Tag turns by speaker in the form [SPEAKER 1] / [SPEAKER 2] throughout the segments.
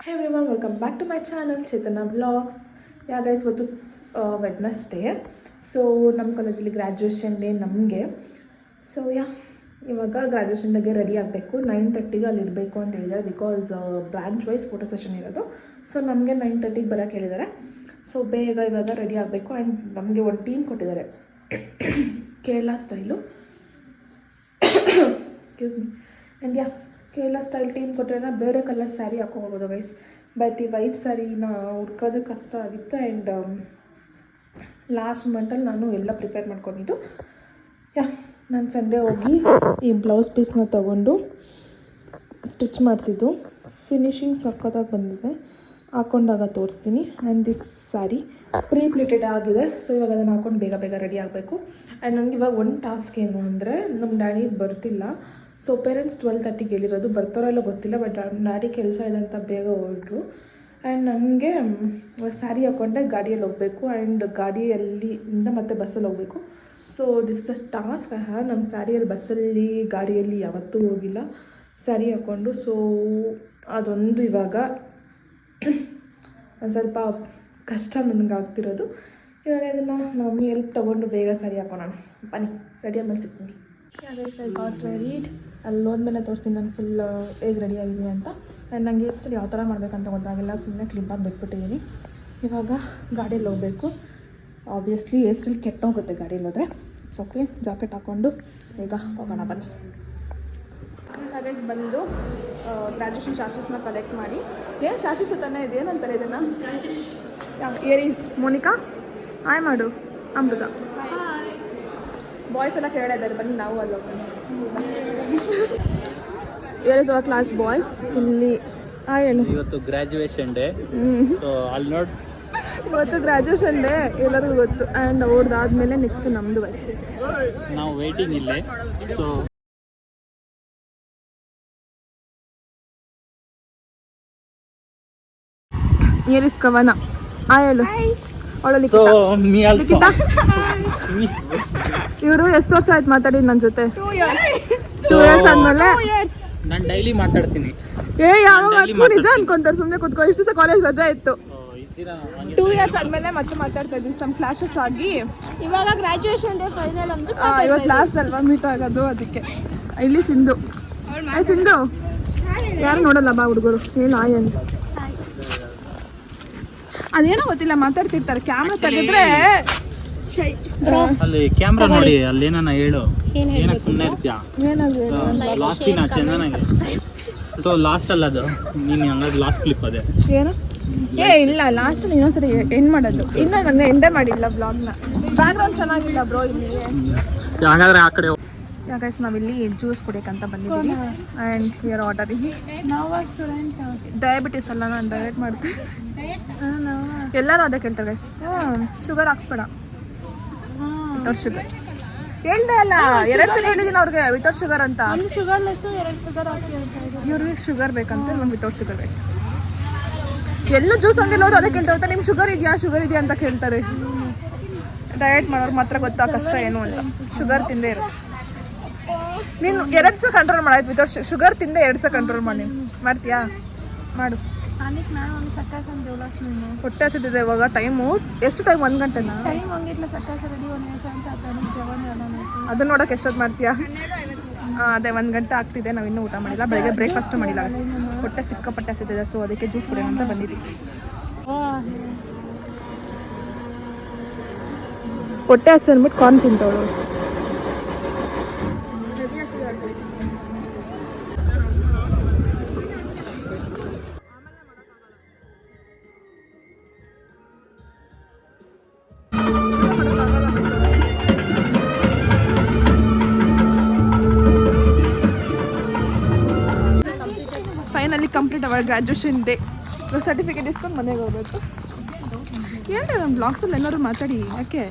[SPEAKER 1] Hey everyone, welcome back to my channel Chaitanya Vlogs. Yeah guys, ಇವತ್ತು Wednesday. So ನಮ್ಮ ಕಾಲೇಜಲ್ಲಿ graduation day ನಮಗೆ. So ಇವಾಗ graduation ಡೇಗೆ ರೆಡಿ ಆಗಬೇಕು. 9:30ಗೆ ಅಲ್ಲಿ ಇರಬೇಕು ಅಂತ ಹೇಳಿದ್ದಾರೆ. Because branch wise photo session ಇರೋದು. ಸೊ ನಮಗೆ 9:30ಗೆ ಬರೋಕ್ಕೆ ಹೇಳಿದ್ದಾರೆ. ಸೊ ಬೇಗ ಇವಾಗ ರೆಡಿ ಆಗಬೇಕು. ಆ್ಯಂಡ್ ನಮಗೆ ಒಂದು ಟೀಮ್ ಕೊಟ್ಟಿದ್ದಾರೆ, Kerala style. Excuse me. And Kerala style theme ಕೊಟ್ಟಿರೋಣ. ಬೇರೆ ಕಲರ್ ಸ್ಯಾರಿ ಹಾಕ್ಕೊಬೋದು ಗೈಸ್. ಬಟ್ ಈ ವೈಟ್ ಸ್ಯಾರಿನ ಹುಡ್ಕೋದು ಕಷ್ಟ ಆಗಿತ್ತು. ಆ್ಯಂಡ್ ಲಾಸ್ಟ್ ಮೂಮೆಂಟಲ್ಲಿ ನಾನು ಎಲ್ಲ ಪ್ರಿಪೇರ್ ಮಾಡ್ಕೊಂಡಿದ್ದು. ನಾನು ಸಂಡೇ ಹೋಗಿ ಈ ಬ್ಲೌಸ್ ಪೀಸ್ನ ತೊಗೊಂಡು ಸ್ಟಿಚ್ ಮಾಡಿಸಿದ್ದು. ಫಿನಿಶಿಂಗ್ ಸಕ್ಕತ್ತಾಗಿ ಬಂದಿದೆ, ಹಾಕ್ಕೊಂಡಾಗ ತೋರಿಸ್ತೀನಿ. ಆ್ಯಂಡ್ ದಿಸ್ ಸ್ಯಾರಿ ಪ್ಲೇಟೆಡ್ ಆಗಿದೆ. ಸೊ ಇವಾಗ ಅದನ್ನು ಹಾಕ್ಕೊಂಡು ಬೇಗ ಬೇಗ ರೆಡಿ ಆಗಬೇಕು. ಆ್ಯಂಡ್ ನನಗೆ ಇವಾಗ ಒಂದು ಟಾಸ್ಕ್ ಏನು ಅಂದರೆ, ನಮ್ಮ ಡ್ಯಾಡಿ ಬರ್ತಿಲ್ಲ. ಸೊ ಪೇರೆಂಟ್ಸ್ 12:30ಗೆ ಹೇಳಿರೋದು, ಬರ್ತಾರೋ ಎಲ್ಲ ಗೊತ್ತಿಲ್ಲ. ಬಟ್ ಡ್ಯಾಡಿ ಕೆಲಸ ಇದೆ ಅಂತ ಬೇಗ ಹೊರಟರು. ಆ್ಯಂಡ್ ನನಗೆ ಸ್ಯಾರಿ ಹಾಕ್ಕೊಂಡೆ ಗಾಡಿಯಲ್ಲಿ ಹೋಗಬೇಕು. ಆ್ಯಂಡ್ ಗಾಡಿಯಲ್ಲಿಂದ ಮತ್ತೆ ಬಸ್ಸಲ್ಲಿ ಹೋಗಬೇಕು. So this is a task. ನಮ್ಮ ಸ್ಯಾರಿಯಲ್ಲಿ ಬಸ್ಸಲ್ಲಿ ಗಾಡಿಯಲ್ಲಿ ಯಾವತ್ತೂ ಹೋಗಿಲ್ಲ ಸ್ಯಾರಿ ಹಾಕ್ಕೊಂಡು. ಸೊ ಅದೊಂದು ಇವಾಗ ಒಂದು ಸ್ವಲ್ಪ ಕಷ್ಟ ನನಗೆ ಆಗ್ತಿರೋದು. ಇವಾಗ ಇದನ್ನು ಮಮ್ಮಿ ಹೆಲ್ಪ್ ತೊಗೊಂಡು ಬೇಗ ಸ್ಯಾರಿ ಹಾಕೋಣ. ಬನ್ನಿ, ರೆಡಿ ಆದಮೇಲೆ ಸಿಗ್ತೀನಿ. I got readied. ಅಲ್ಲಿ ಹೋದ್ಮೇಲೆ ತೋರಿಸ್ತೀನಿ ನಾನು ಫುಲ್ ಹೇಗೆ ರೆಡಿ ಆಗಿದ್ದೀನಿ ಅಂತ. ಆ್ಯಂಡ್ ನನಗೆ ಎಷ್ಟು ಯಾವ ಥರ ಮಾಡಬೇಕಂತ ಗೊತ್ತಾಗಿಲ್ಲ, ಸುಮ್ಮನೆ ಕ್ಲಿಪ್ಪಾಗಿ ಬಿಟ್ಬಿಟ್ಟಿದ್ದೀನಿ. ಇವಾಗ ಗಾಡಿಯಲ್ಲಿ ಹೋಗಬೇಕು. ಆಬ್ವಿಯಸ್ಲಿ ಎಷ್ಟಲ್ಲಿ ಕೆಟ್ಟೋಗುತ್ತೆ ಗಾಡಿಯಲ್ಲಿ ಹೋದರೆ. It's okay. ಜಾಕೆಟ್ ಹಾಕ್ಕೊಂಡು ಬೇಗ ಹೋಗೋಣ ಬನ್ನಿ. ಅರೇಸ್ ಬಂದು ಗ್ರ್ಯಾಜುಯೇಷನ್ ಶಾರ್ಟ್ಸ್ನ ಕಲೆಕ್ಟ್ ಮಾಡಿ. ಏನು ಶಾರ್ಟ್ಸ್ ತಾನೇ ಇದೆ, ಏನಂತಾರೆ ಇದನ್ನು? Year is Monika. ಹಾಯ್ ಮಾಡು. ಅಮೃತ. ಬಾಯ್ಸ್ ಎಲ್ಲ ಕೆಳಗಡೆ ಇದ್ದಾರೆ, ಬನ್ನಿ ನಾವು ಅಲ್ಲಿ ಹೋಗೋಣ. Year is our class boys. ಇಲ್ಲಿ ಹೇಳು.
[SPEAKER 2] ಇವತ್ತು ಗ್ರ್ಯಾಜುಯೇಷನ್ ಡೇ. ಸೊ ಅಲ್ಲಿ ನೋಡಿ,
[SPEAKER 1] ಇವತ್ತು ಗ್ರ್ಯಾಜುಯೇಷನ್ ಡೇ ಎಲ್ಲರಿಗೂ ಗೊತ್ತು. ಆ್ಯಂಡ್ ಅವ್ರದ್ದಾದ್ಮೇಲೆ ನೆಕ್ಸ್ಟ್ ನಮ್ಮದು ವಯಸ್ಸು.
[SPEAKER 2] ನಾವು ವೇಟಿಂಗ್ ಇಲ್ಲೇ. ಸೊ
[SPEAKER 1] ಇಯರ್ ಇಸ್ ಕವನ. ಹೇಳು. ಅವಳು ಇವರು ಎಷ್ಟು ವರ್ಷ ಆಯ್ತು ಮಾತಾಡಿ ನನ್ನ ಜೊತೆ? 2 years ಆದ್ಮೇಲೆ
[SPEAKER 2] ನಾನು ಡೈಲಿ ಮಾತಾಡ್ತೀನಿ.
[SPEAKER 1] ನಿಜ ಅನ್ಕೊಂತಾರೆ, ಸುಮ್ಮನೆ ಕೂತ್ಕೊ. ಇಷ್ಟು ದಿವಸ ಕಾಲೇಜ್ ರಜಾ ಇತ್ತು. 2 years ಆದ್ಮೇಲೆ ಮತ್ತೆ ಮಾತಾಡ್ತಾ ಇದ್ವಿ. ಸಮ್ ಕ್ಲಾಶಸ್ ಆಗಿ
[SPEAKER 3] ಇವಾಗ ಗ್ರಾಜುಯೇಷನ್ ಡೇ ಫೈನಲ್ ಅಂತ
[SPEAKER 1] ಇವತ್ತು ಲಾಸ್ಟ್ ಅಲ್ವಾ ಮೀಟ್ ಆಗೋದು, ಅದಕ್ಕೆ. ಇಲ್ಲಿ ಸಿಂಧು. ಸಿಂಧು ಯಾರು ನೋಡಲ್ಲ ಬಾ ಹುಡುಗರು. ಏನು ಅಂತ ಅದೇನೋ ಗೊತ್ತಿಲ್ಲ, ಮಾತಾಡ್ತಿರ್ತಾರೆ. ಕ್ಯಾಮ್ರಾ ತೆಗೆದ್ರೆ
[SPEAKER 2] ಅಲ್ಲಿ ಕ್ಯಾಮ್ರಾ ನೋಡಿ, ಅಲ್ಲಿ ಏನಾನ ಹೇಳು. ಏನಕ್ಕೆ ಸುಮ್ಮನೆ ಇರ್ತೀಯಾ? ಲಾಸ್ಟ್ ದಿನ ಚೆನ್ನಾಗಿ. ಸೊ ಲಾಸ್ಟ್ ಅಲ್ಲ ಅದು, ನೀನು ಹಂಗಾದ್ರೆ ಲಾಸ್ಟ್ ಕ್ಲಿಪ್ ಅದೇ.
[SPEAKER 1] ಏನು? ಇಲ್ಲ, ಲಾಸ್ಟ್ ಇನ್ನೊಂದ್ಸರಿ ಎಂಡ್ ಮಾಡೋದು. ಇನ್ನೂ ನಾನು ಎಂಡೇ ಮಾಡಿಲ್ಲ ಬ್ಲಾಗ್ನ. ಬ್ಯಾಕ್ಗ್ರೌಂಡ್ ಚೆನ್ನಾಗಿಲ್ಲ ಬ್ರೋ ಇಲ್ಲಿ.
[SPEAKER 2] ಹಾಗಾದ್ರೆ ಆ ಕಡೆ
[SPEAKER 1] ಗೈಸ್, ನಾವಿಲ್ಲಿ ಜ್ಯೂಸ್ ಕುಡಿಯೋಕ್ಕಂತ ಬಂದಿದ್ದೀವಿ. And we are ordering. Diabetes ಅಲ್ಲ, ನಾನು ಡಯಟ್ ಮಾಡ್ತೀನಿ. ಎಲ್ಲರೂ ಅದೇ ಕೇಳ್ತಾರೆ ಗೈಸ್. ಶುಗರ್ ಹಾಕ್ಸ್ಬೇಡ, ವಿತೌಟ್ ಶುಗರ್. ಹೇಳ್ದೆ ಅಲ್ಲ, 2 ಸಲ ಹೇಳಿದ್ದೀನಿ ಅವ್ರಿಗೆ ವಿತೌಟ್ ಶುಗರ್ ಅಂತ. ಇವ್ರಿಗೆ ಶುಗರ್ ಬೇಕಂತ, ನಮ್ಗೆ ವಿತೌಟ್ ಶುಗರ್ ಗೈಸ್. ಎಲ್ಲೂ ಜ್ಯೂಸ್ ಅಂಗಡಿಲಿ ಹೋದ್ರು ಅದೇ ಕೇಳ್ತಾ ಹೋಗ್ತಾರೆ, ನಿಮ್ಗೆ ಶುಗರ್ ಇದೆಯಾ ಅಂತ ಕೇಳ್ತಾರೆ. ಡಯಟ್ ಮಾಡೋರು ಮಾತ್ರ ಗೊತ್ತಾ ಕಷ್ಟ ಏನು ಅಂತ. ಶುಗರ್ ತಿಂದೇ ಇರುತ್ತೆ. ನೀನು 2 ಸಲ ಕಂಟ್ರೋಲ್ ಮಾಡಾಯ್ತು. ವಿತೌಟ್ ಶುಗರ್ ತಿಂದೆ 2 ಸಲ ಕಂಟ್ರೋಲ್ ಮಾಡಿ. ಮಾಡ್ತೀಯಾ? ಮಾಡು. ಹೊಟ್ಟೆ ಹಸಿದಿದೆ ಇವಾಗ. ಟೈಮು ಎಷ್ಟು? ಟೈಮ್ 1 ಗಂಟೆನಾ? ಅದನ್ನ ನೋಡೋಕೆ ಎಷ್ಟೊತ್ತು ಮಾಡ್ತೀಯಾ? ಅದೇ 1 ಗಂಟೆ ಆಗ್ತಿದೆ. ನಾವು ಇನ್ನೂ ಊಟ ಮಾಡಿಲ್ಲ. ಬೆಳಗ್ಗೆ ಬ್ರೇಕ್ಫಾಸ್ಟ್ ಮಾಡಿಲ್ಲ. ಹೊಟ್ಟೆ ಸಿಕ್ಕಾಪಟ್ಟೆ ಹಸಿದಿದೆ. ಸೊ ಅದಕ್ಕೆ ಜ್ಯೂಸ್ ಕುಡಿಯೋಣ ಅಂತ ಬಂದಿದ್ದೀವಿ. ಹೊಟ್ಟೆ ಹಸಿ ಅಂದ್ಬಿಟ್ಟು ಕಾರ್ನ್ ತಿಂತವಳು. Finally complete our graduation day. Certificate ಇಸ್ಕೊಂಡು ಮನೆಗೆ ಹೋಗ್ಬೇಕು. ಏನ್ರಿ ನಮ್ಮ ಬ್ಲಾಗ್ಸಲ್ಲಿ ಎಲ್ಲರೂ ಮಾತಾಡಿ ಯಾಕೆ?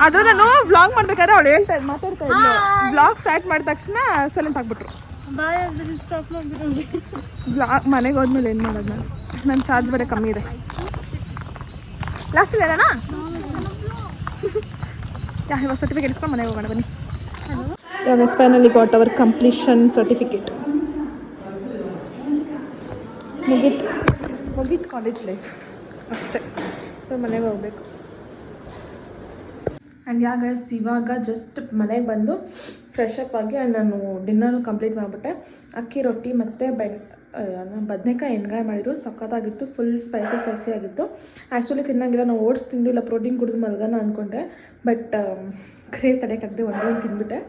[SPEAKER 1] ಅದು ನಾನು ವ್ಲಾಗ್ ಮಾಡ್ಬೇಕಾದ್ರೆ ಅವಳು ಮಾತಾಡ್ತಾ ಇದ್ಲು. ವ್ಲಾಗ್ ಸ್ಟಾರ್ಟ್ ಮಾಡಿದ ತಕ್ಷಣ ಸೈಲೆಂಟ್ ಆಗ್ಬಿಟ್ರು. ವ್ಲಾಗ್ ಮನೆಗೆ ಹೋದ್ಮೇಲೆ ಏನು ಮಾಡೋದು? ನನ್ನ ಚಾರ್ಜ್ ಬೇರೆ ಕಮ್ಮಿ ಇದೆ. ಲಾಸ್ಟಲ್ಲಿ ಹೇಳೋಣ. ಇವಾಗ ಸರ್ಟಿಫಿಕೇಟ್ ಇಸ್ಕೊಂಡು ಮನೆಗೆ ಹೋಗೋಣ ಬನ್ನಿ. Finally got our completion certificate. ಮುಗೀತು ಕಾಲೇಜ್ ಲೈಫ್ ಅಷ್ಟೇ. ಮನೆಗೆ ಹೋಗ್ಬೇಕು. ಆ್ಯಂಡ್ ಗೈಸ್ ಇವಾಗ ಜಸ್ಟ್ ಮನೆಗೆ ಬಂದು ಫ್ರೆಶ್ ಅಪ್ ಆಗಿ ಆ್ಯಂಡ್ ನಾನು ಡಿನ್ನರು ಕಂಪ್ಲೀಟ್ ಮಾಡಿಬಿಟ್ಟೆ. ಅಕ್ಕಿ ರೊಟ್ಟಿ ಮತ್ತು ಬದನೇಕಾಯಿ ಎಣ್ಗಾಯಿ ಮಾಡಿದ್ರು, ಸಕ್ಕತ್ತಾಗಿತ್ತು. ಫುಲ್ ಸ್ಪೈಸಿ ಆಗಿತ್ತು. ಆ್ಯಕ್ಚುಲಿ ತಿನ್ನಂಗಿಲ್ಲ, ನಾವು ಓಟ್ಸ್ ತಿಂದು ಇಲ್ಲ ಪ್ರೋಟೀನ್ ಕುಡಿದು ಮಲ್ಗೋಣ ಅಂದ್ಕೊಂಡೆ, ಬಟ್ ಕ್ರೇವ್ ತಡೆಯೋಕ್ಕಾಗದೆ ಒಂದೇ ತಿಂದುಬಿಟ್ಟೆ.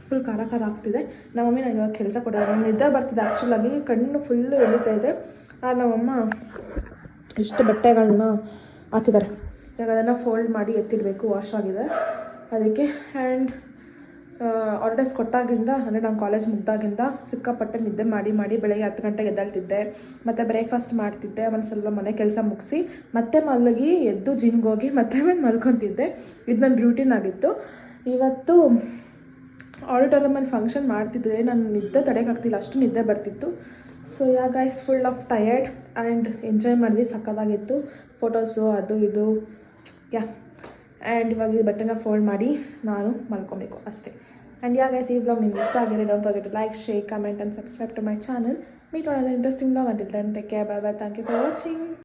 [SPEAKER 1] ಫುಲ್ ಖಾರ ಆಗ್ತಿದೆ. ನಮ್ಮಮ್ಮಿ ನನಗೆ ಇವಾಗ ಕೆಲಸ ಕೊಡೋದು, ನಾನು ನಿದ್ದೆ ಬರ್ತಿದ್ದೆ ಆ್ಯಕ್ಚುಲಾಗಿ, ಕಣ್ಣು ಫುಲ್ಲು ಎಳಿತಾ ಇದೆ. ನಮ್ಮಮ್ಮ ಇಷ್ಟು ಬಟ್ಟೆಗಳನ್ನ ಹಾಕಿದ್ದಾರೆ, ಇವಾಗ ಅದನ್ನು ಫೋಲ್ಡ್ ಮಾಡಿ ಎತ್ತಿಡಬೇಕು, ವಾಶ್ ಆಗಿದೆ ಅದಕ್ಕೆ. ಆ್ಯಂಡ್ ಆರ್ಡರ್ಸ್ ಕೊಟ್ಟಾಗಿಂದ ಅಂದರೆ ನಾನು ಕಾಲೇಜ್ ಮುಗ್ದಾಗಿಂದ ಸಿಕ್ಕಾಪಟ್ಟೆ ನಿದ್ದೆ ಮಾಡಿ ಬೆಳಗ್ಗೆ 10 ಗಂಟೆಗೆ ಎದ್ದೇಳ್ತಿದ್ದೆ, ಮತ್ತು ಬ್ರೇಕ್ಫಾಸ್ಟ್ ಮಾಡ್ತಿದ್ದೆ, ಒಂದು ಸ್ವಲ್ಪ ಮನೆ ಕೆಲಸ ಮುಗಿಸಿ ಮತ್ತೆ ಮಲಗಿ ಎದ್ದು ಜಿಮ್ಗೆ ಹೋಗಿ ಮತ್ತೆ ಮಲ್ಕೊತಿದ್ದೆ. ಇದು ನನ್ನ ರೂಟೀನ್ ಆಗಿತ್ತು. ಇವತ್ತು ಆಡಿಟೋರಿಯಮಲ್ಲಿ ಫಂಕ್ಷನ್ ಮಾಡ್ತಿದ್ದೆ, ನಾನು ನಿದ್ದೆ ತಡೆಯೋಕ್ಕಾಗ್ತಿಲ್ಲ, ಅಷ್ಟು ನಿದ್ದೆ ಬರ್ತಿತ್ತು. So guys full of tired and enjoy ಮಾಡಿದ್ವಿ, ಸಕ್ಕತ್ತಾಗಿತ್ತು. ಫೋಟೋಸು ಅದು ಇದು ಆ್ಯಂಡ್ ಇವಾಗ ಈ ಬಟ್ಟೆನ ಫೋಲ್ಡ್ ಮಾಡಿ ನಾನು ಮಲ್ಕೊಬೇಕು ಅಷ್ಟೇ. ಆ್ಯಂಡ್ ಗೈಸ್ ಈ ಬ್ಲಾಗ್ ನಿಮ್ಗೆ ಇಷ್ಟ ಆಗಿದೆ, don't forget to like, share, comment and subscribe to my channel. Meet on another interesting blog. Until then take care, bye bye, thank you for watching.